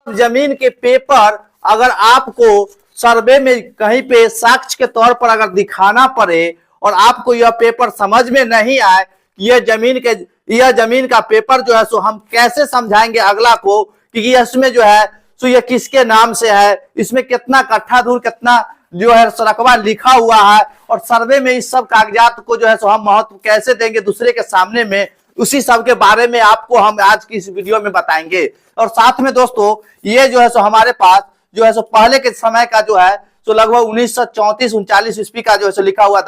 जमीन के पेपर अगर आपको सर्वे में कहीं पे साक्ष्य के तौर पर अगर दिखाना पड़े और आपको यह पेपर समझ में नहीं आए, यह जमीन का पेपर जो है सो हम कैसे समझाएंगे अगला को कि इसमें जो है सो यह किसके नाम से है, इसमें कितना कट्ठा दूर कितना जो है रकबा लिखा हुआ है, और सर्वे में इस सब कागजात को जो है सो हम महत्व कैसे देंगे दूसरे के सामने में, उसी सब के बारे में आपको हम आज की इस वीडियो में बताएंगे। और साथ में दोस्तों ये जो है सो हमारे पास जो है सो पहले के समय का जो है सो लगभग 1934-39 ईस्वी का जो है सो लिखा हुआ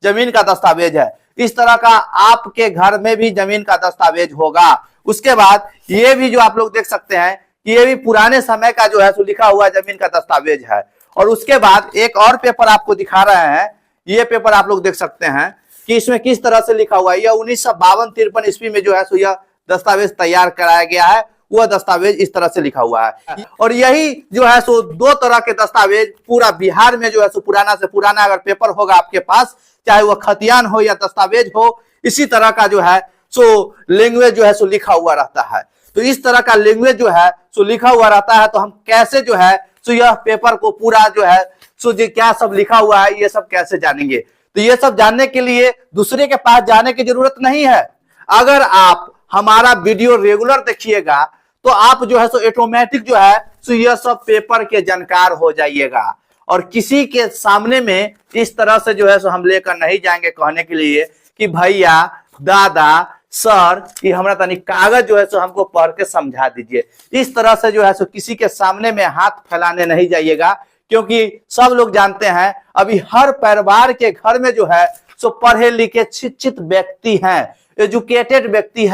जमीन का दस्तावेज है। इस तरह का आपके घर में भी जमीन का दस्तावेज होगा। उसके बाद ये भी जो आप लोग देख सकते हैं कि ये भी पुराने समय का जो है सो लिखा हुआ जमीन का दस्तावेज है। और उसके बाद एक और पेपर आपको दिखा रहे हैं, ये पेपर आप लोग देख सकते हैं कि इसमें किस तरह से लिखा हुआ है। यह 1952-53 ईस्वी में जो है सो यह दस्तावेज तैयार कराया गया है, वह दस्तावेज इस तरह से लिखा हुआ है। और यही जो है सो दो तरह के दस्तावेज पूरा बिहार में जो है सो पुराना से पुराना अगर पेपर होगा आपके पास, चाहे वह खतियान हो या दस्तावेज हो, इसी तरह का जो है सो लैंग्वेज जो है सो लिखा हुआ रहता है। तो इस तरह का लैंग्वेज जो है सो लिखा हुआ रहता है, तो हम कैसे जो है सो यह पेपर को पूरा जो है सो क्या सब लिखा हुआ है ये सब कैसे जानेंगे। तो ये सब जानने के लिए दूसरे के पास जाने की जरूरत नहीं है। अगर आप हमारा वीडियो रेगुलर देखिएगा तो आप जो है सो ऑटोमेटिक जो है सो यह सब पेपर के जानकार हो जाइएगा। और किसी के सामने में इस तरह से जो है सो हम लेकर नहीं जाएंगे कहने के लिए कि भैया दादा सर कि हमारा तनी कागज जो है सो हमको पढ़ के समझा दीजिए। इस तरह से जो है सो किसी के सामने में हाथ फैलाने नहीं जाइएगा, क्योंकि सब लोग जानते हैं अभी हर परिवार के घर में जो है सो पढ़े लिखे शिक्षित व्यक्ति हैं, एजुकेटेड व्यक्ति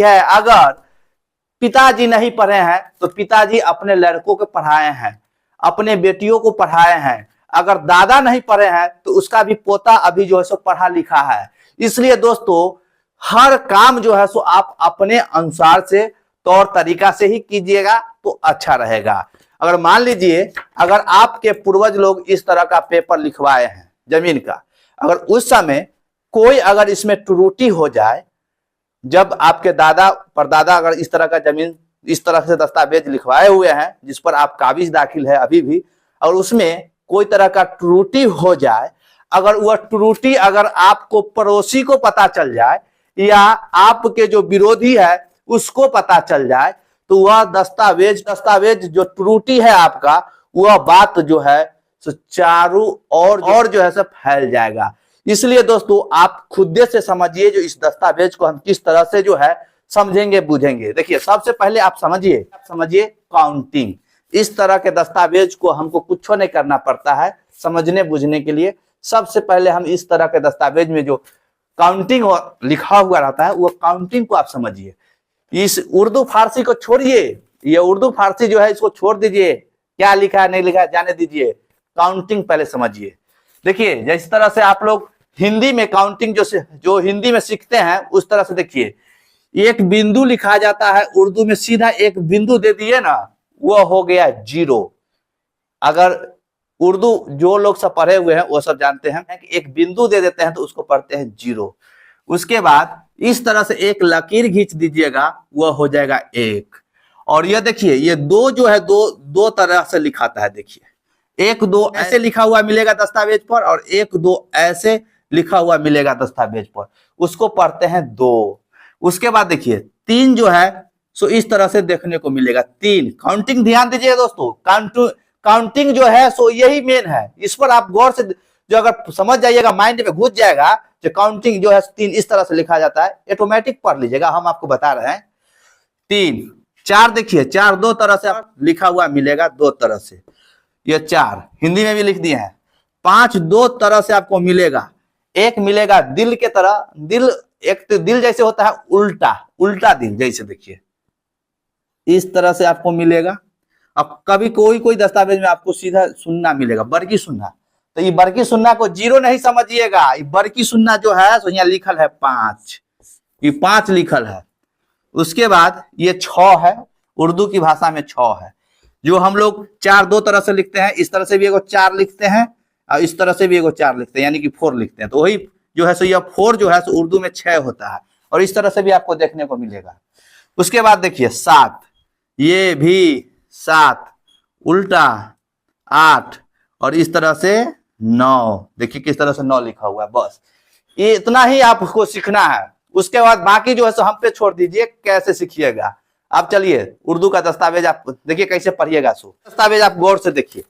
है। अगर पिताजी नहीं पढ़े हैं तो पिताजी अपने लड़कों को पढ़ाए हैं, अपने बेटियों को पढ़ाए हैं। अगर दादा नहीं पढ़े हैं तो उसका भी पोता अभी जो है सो पढ़ा लिखा है। इसलिए दोस्तों हर काम जो है सो आप अपने अनुसार से तौर तरीका से ही कीजिएगा तो अच्छा रहेगा। अगर मान लीजिए अगर आपके पूर्वज लोग इस तरह का पेपर लिखवाए हैं जमीन का, अगर उस समय कोई अगर इसमें त्रुटि हो जाए, जब आपके दादा परदादा अगर इस तरह का जमीन इस तरह से दस्तावेज लिखवाए हुए हैं जिस पर आप काबिज दाखिल है अभी भी, और उसमें कोई तरह का त्रुटि हो जाए, अगर वह त्रुटि अगर आपको पड़ोसी को पता चल जाए या आपके जो विरोधी है उसको पता चल जाए, तो वह दस्तावेज जो त्रुटि है आपका, वह बात जो है सो चारों और जो है सब फैल जाएगा। इसलिए दोस्तों आप खुद से समझिए जो इस दस्तावेज को हम किस तरह से जो है समझेंगे बुझेंगे। देखिए सबसे पहले आप समझिए काउंटिंग। इस तरह के दस्तावेज को हमको कुछ नहीं करना पड़ता है समझने बुझने के लिए। सबसे पहले हम इस तरह के दस्तावेज में जो काउंटिंग लिखा हुआ रहता है वो काउंटिंग को आप समझिए। इस उर्दू फारसी को छोड़िए, ये उर्दू फारसी जो है इसको छोड़ दीजिए, क्या लिखा है नहीं लिखा है जाने दीजिए, काउंटिंग पहले समझिए। देखिए जिस तरह से आप लोग हिंदी में काउंटिंग जो हिंदी में सीखते हैं उस तरह से देखिए, एक बिंदु लिखा जाता है उर्दू में, सीधा एक बिंदु दे दिए ना वो हो गया 0। अगर उर्दू जो लोग सब पढ़े हुए हैं वो सब जानते हैं कि एक बिंदु दे देते हैं तो उसको पढ़ते हैं 0। उसके बाद इस तरह से एक लकीर खींच दीजिएगा वह हो जाएगा 1। और ये देखिए ये 2 जो है दो तरह से लिखाता है। देखिए 1 2 ऐसे लिखा हुआ मिलेगा दस्तावेज पर और 1 2 ऐसे लिखा हुआ मिलेगा दस्तावेज पर, उसको पढ़ते हैं 2। उसके बाद देखिए 3 जो है सो इस तरह से देखने को मिलेगा 3। काउंटिंग ध्यान दीजिए दोस्तों, काउंटिंग जो है सो यही मेन है। इस पर आप गौर से जो अगर समझ जाइएगा माइंड में घुस जाएगा जो काउंटिंग जो है 3 इस तरह से लिखा जाता है, ऑटोमेटिक पढ़ लीजिएगा, हम आपको बता रहे हैं। 3 4 देखिए 4 2 तरह से लिखा हुआ मिलेगा, 2 तरह से ये 4 हिंदी में भी लिख दिए हैं। 5 2 तरह से आपको मिलेगा, एक मिलेगा दिल के तरह, दिल एक तो दिल जैसे होता है उल्टा दिल जैसे, देखिए इस तरह से आपको मिलेगा। अब कभी कोई दस्तावेज में आपको सीधा सुन्ना मिलेगा, बरकी सुन्ना, तो ये बरकी सुन्ना को 0 नहीं समझिएगा, ये बरकी सुन्ना जो है सो यहाँ लिखल है 5, ये 5 लिखल है। उसके बाद ये 6 है, उर्दू की भाषा में 6 है, जो हम लोग 4 2 तरह से लिखते हैं। इस तरह से भी एगो 4 लिखते हैं और इस तरह से भी एगो 4 लिखते हैं, यानी कि 4 लिखते हैं। तो वही जो है सो यह 4 जो है सो उर्दू में 6 होता है, और इस तरह से भी आपको देखने को मिलेगा। उसके बाद देखिए 7, ये भी 7, उल्टा 8 और इस तरह से 9। देखिए किस तरह से 9 लिखा हुआ है। बस ये इतना ही आपको सीखना है। उसके बाद बाकी जो है सो हम पे छोड़ दीजिए, कैसे सीखिएगा। अब चलिए उर्दू का दस्तावेज आप देखिए कैसे पढ़िएगा। सो दस्तावेज आप गौर से देखिए।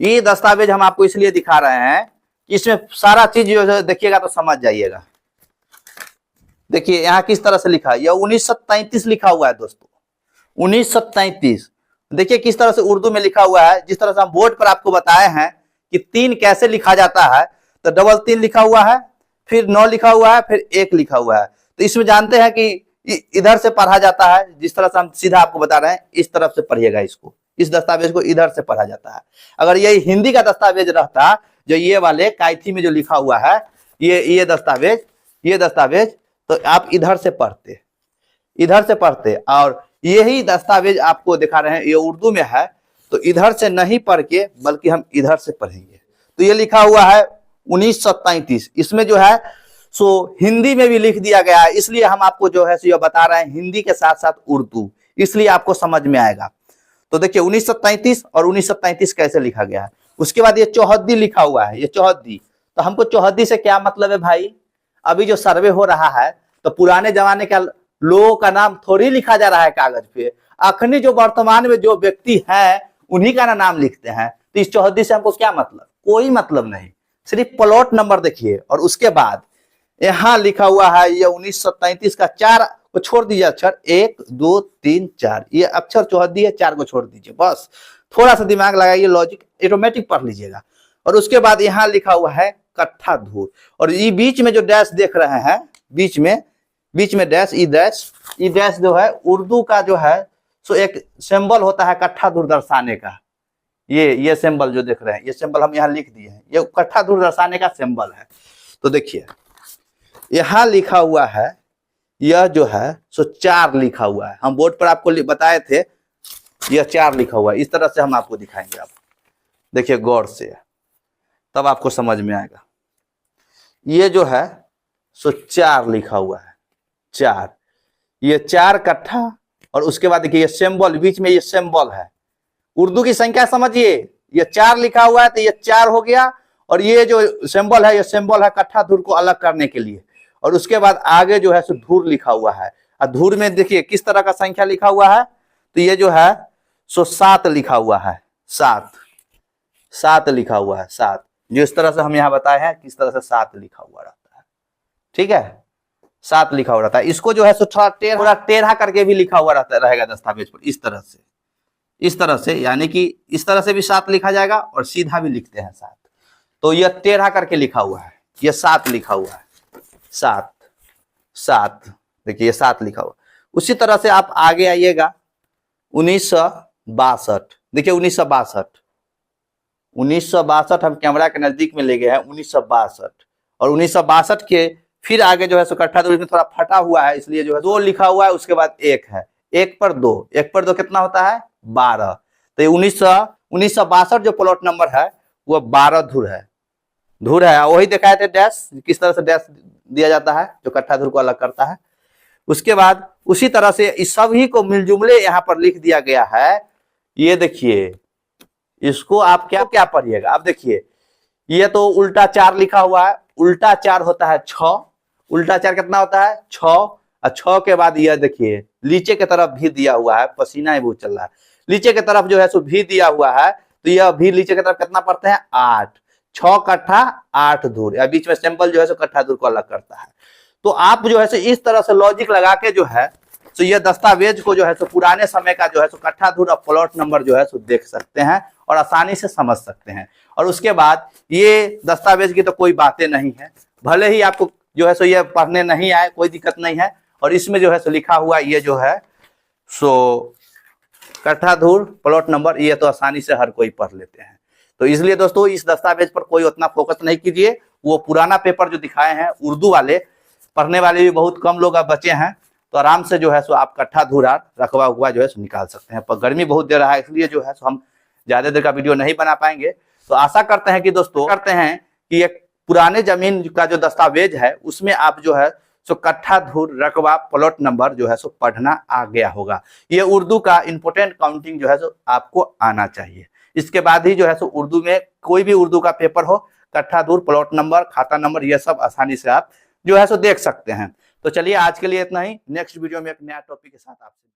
ये दस्तावेज हम आपको इसलिए दिखा रहे हैं, इसमें सारा चीज जो है देखिएगा तो समझ जाइएगा। देखिए यहाँ किस तरह से लिखा है, यह 1933 लिखा हुआ है दोस्तों, 1933। देखिए किस तरह से उर्दू में लिखा हुआ है। जिस तरह से हम बोर्ड पर आपको बताए हैं कि 3 कैसे लिखा जाता है, तो डबल 3 लिखा हुआ है, फिर 9 लिखा हुआ है, फिर 1 लिखा हुआ है। तो इसमें जानते हैं कि इधर से पढ़ा जाता है। जिस तरह से हम सीधा आपको बता रहे हैं, इस तरफ से पढ़िएगा इसको। इस दस्तावेज को इधर से पढ़ा जाता है। अगर ये हिंदी का दस्तावेज रहता, जो ये वाले कायथी में जो लिखा हुआ है, ये दस्तावेज तो आप इधर से पढ़ते, और यही दस्तावेज आपको दिखा रहे हैं ये उर्दू में है, तो इधर से नहीं पढ़ के बल्कि हम इधर से पढ़ेंगे। तो ये लिखा हुआ है 1933। इसमें जो है सो हिंदी में भी लिख दिया गया है, इसलिए हम आपको जो है सो ये बता रहे हैं हिंदी के साथ साथ उर्दू, इसलिए आपको समझ में आएगा। तो देखिए 1933 और 1933 कैसे लिखा गया है। उसके बाद ये चौहद्दी लिखा हुआ है, ये चौहद्दी। तो हमको चौहद्दी से क्या मतलब है भाई, अभी जो सर्वे हो रहा है तो पुराने जमाने का लोगों का नाम थोड़ी लिखा जा रहा है कागज पे, अखनी जो वर्तमान में जो व्यक्ति है उन्हीं का नाम लिखते हैं। तो इस चौहद्दी से हमको क्या मतलब, कोई मतलब नहीं, सिर्फ प्लॉट नंबर देखिए। और उसके बाद यहाँ लिखा हुआ है ये 1933 का 4 को छोड़ दीजिए अक्षर, 1 2 3 4, ये अक्षर चौहद्दी है, 4 को छोड़ दीजिए। बस थोड़ा सा दिमाग लगाइए, लॉजिक ऑटोमेटिक पढ़ लीजिएगा। और उसके बाद यहाँ लिखा हुआ है कट्ठा धूर, और ये बीच में जो डैश देख रहे हैं, बीच में डैश, ई डैश जो है उर्दू का जो है सो एक सिंबल होता है कट्ठा धूर दर्शाने का। ये सिंबल जो देख रहे हैं, ये सिंबल हम यहाँ लिख दिए हैं, ये कट्ठा धूर दर्शाने का सिंबल है। तो देखिए यहाँ लिखा हुआ है, यह जो है सो 4 लिखा हुआ है। हम बोर्ड पर आपको बताए थे, यह 4 लिखा हुआ है। इस तरह से हम आपको दिखाएंगे। आप देखिए गौर से, तब आपको समझ में आएगा। ये जो है सो 4 लिखा हुआ है, 4, ये 4 कट्ठा। और उसके बाद देखिए ये सिंबल, बीच में ये सिंबल है। उर्दू की संख्या समझिए, ये 4 लिखा हुआ है तो ये 4 हो गया, और ये जो सिंबल है, ये सिंबल है कट्ठा धूर को अलग करने के लिए। और उसके बाद आगे जो है सो धूर लिखा हुआ है, और धूर में देखिए किस तरह का संख्या लिखा हुआ है। तो ये जो है सो 7 लिखा हुआ है, 7 लिखा हुआ है, 7। जो इस तरह से हम यहाँ बताए हैं किस तरह से 7 लिखा हुआ रहता है, ठीक है, 7 लिखा हुआ रहता है। इसको जो है सो थोड़ा टेढ़ा करके भी लिखा हुआ रहता रहेगा दस्तावेज पर, इस तरह से, यानी कि इस तरह से भी 7 लिखा जाएगा और सीधा भी लिखते हैं 7। तो यह टेढ़ा करके लिखा हुआ है, यह 7 लिखा हुआ है, 7। देखिए ये 7 लिखा हुआ। उसी तरह से आप आगे आइएगा 1962। देखिए 1962 हम कैमरा के नजदीक में ले गए हैं, 1962। और 1962 के फिर आगे जो है सो कट्ठा धूर में थोड़ा फटा हुआ है, इसलिए जो है 2 लिखा हुआ है, उसके बाद 1 है, 1 पर 2 कितना होता है, 12। तो 1962 जो प्लॉट नंबर है वो 12 धूर है। वही दिखाए थे डैश, किस तरह से डैश दिया जाता है जो कट्ठा धूर को अलग करता है। उसके बाद उसी तरह से इस सभी को मिलजुमले यहाँ पर लिख दिया गया है। ये देखिए, इसको आप क्या पढ़िएगा। आप देखिए ये तो उल्टा 4 लिखा हुआ है, उल्टा 4 होता है 6, उल्टा 4 कितना होता है 6, और 6 के बाद यह देखिए नीचे की तरफ भी दिया हुआ है, पसीना ही बहुत चल रहा है, नीचे की तरफ जो है सो भी दिया हुआ है। तो यह भी नीचे की तरफ कितना पढ़ते हैं 8, 6 कट्ठा 8 धूर, या बीच में सिंबल जो है सो कट्ठा धूर को अलग करता है। तो आप जो है सो इस तरह से लॉजिक लगा के जो है सो ये दस्तावेज को जो है सो पुराने समय का जो है सो कट्ठा धूर और प्लॉट नंबर जो है सो देख सकते हैं और आसानी से समझ सकते हैं। और उसके बाद ये दस्तावेज की तो कोई बातें नहीं है, भले ही आपको जो है सो ये पढ़ने नहीं आए कोई दिक्कत नहीं है। और इसमें जो है सो लिखा हुआ ये जो है सो कट्ठा धूर प्लॉट नंबर, ये तो आसानी से हर कोई पढ़ लेते हैं। तो इसलिए दोस्तों इस दस्तावेज पर कोई उतना फोकस नहीं कीजिए। वो पुराना पेपर जो दिखाए हैं उर्दू वाले, पढ़ने वाले भी बहुत कम लोग अब बचे हैं, तो आराम से जो है सो आप कट्ठा धूरा रखवा हुआ जो है सो निकाल सकते हैं। पर गर्मी बहुत दे रहा है, इसलिए जो है सो हम ज्यादा देर का वीडियो नहीं बना पाएंगे। तो आशा करते हैं कि दोस्तों कि एक पुराने जमीन का जो दस्तावेज है उसमें आप जो है सो कट्ठा धूर रकबा प्लॉट नंबर जो है सो पढ़ना आ गया होगा। ये उर्दू का इंपोर्टेंट काउंटिंग जो है सो आपको आना चाहिए। इसके बाद ही जो है सो उर्दू में कोई भी उर्दू का पेपर हो, कट्ठा धूर, प्लॉट नंबर, खाता नंबर, ये सब आसानी से आप जो है सो देख सकते हैं। तो चलिए आज के लिए इतना ही, नेक्स्ट वीडियो में एक नया टॉपिक के साथ आपसे